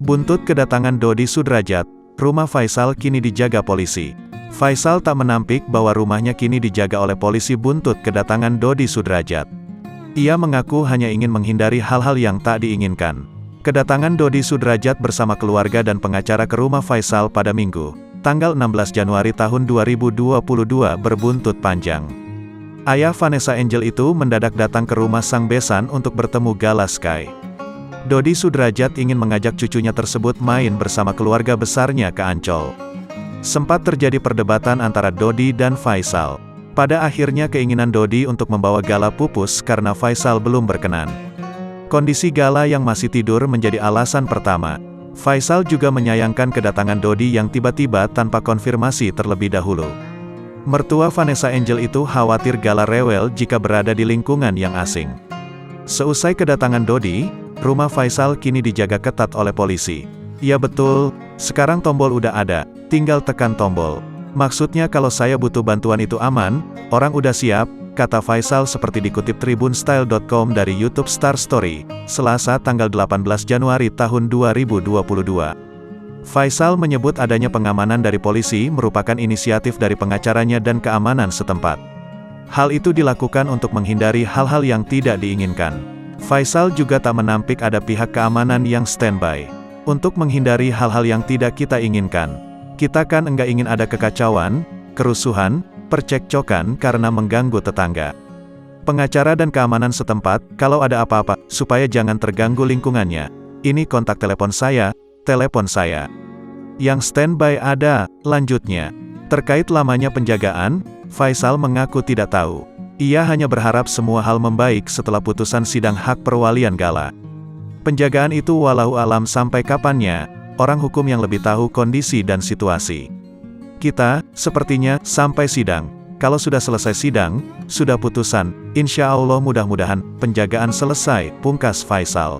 Buntut kedatangan Dodi Sudrajat, rumah Faisal kini dijaga polisi. Faisal tak menampik bahwa rumahnya kini dijaga oleh polisi buntut kedatangan Dodi Sudrajat. Ia mengaku hanya ingin menghindari hal-hal yang tak diinginkan. Kedatangan Dodi Sudrajat bersama keluarga dan pengacara ke rumah Faisal pada Minggu, tanggal 16 Januari tahun 2022 berbuntut panjang. Ayah Vanessa Angel itu mendadak datang ke rumah sang besan untuk bertemu Gala Sky. Dodi Sudrajat ingin mengajak cucunya tersebut main bersama keluarga besarnya ke Ancol. Sempat terjadi perdebatan antara Dodi dan Faisal. Pada akhirnya keinginan Dodi untuk membawa Gala pupus karena Faisal belum berkenan. Kondisi Gala yang masih tidur menjadi alasan pertama. Faisal juga menyayangkan kedatangan Dodi yang tiba-tiba tanpa konfirmasi terlebih dahulu. Mertua Vanessa Angel itu khawatir Gala rewel jika berada di lingkungan yang asing. Seusai kedatangan Dodi, rumah Faisal kini dijaga ketat oleh polisi. Ya betul, sekarang tombol udah ada, tinggal tekan tombol. Maksudnya kalau saya butuh bantuan itu aman, orang udah siap, kata Faisal seperti dikutip tribunstyle.com dari YouTube Star Story, Selasa tanggal 18 Januari tahun 2022. Faisal menyebut adanya pengamanan dari polisi merupakan inisiatif dari pengacaranya dan keamanan setempat. Hal itu dilakukan untuk menghindari hal-hal yang tidak diinginkan. Faisal juga tak menampik ada pihak keamanan yang standby. Untuk menghindari hal-hal yang tidak kita inginkan. Kita kan enggak ingin ada kekacauan, kerusuhan, percekcokan karena mengganggu tetangga. Pengacara dan keamanan setempat, kalau ada apa-apa, supaya jangan terganggu lingkungannya. Ini kontak telepon saya, telepon saya. Yang standby ada, lanjutnya. Terkait lamanya penjagaan, Faisal mengaku tidak tahu. Ia hanya berharap semua hal membaik setelah putusan sidang hak perwalian Gala. Penjagaan itu walau alam sampai kapannya, orang hukum yang lebih tahu kondisi dan situasi. Kita, sepertinya, sampai sidang. Kalau sudah selesai sidang, sudah putusan, insya Allah mudah-mudahan, penjagaan selesai, pungkas Faisal.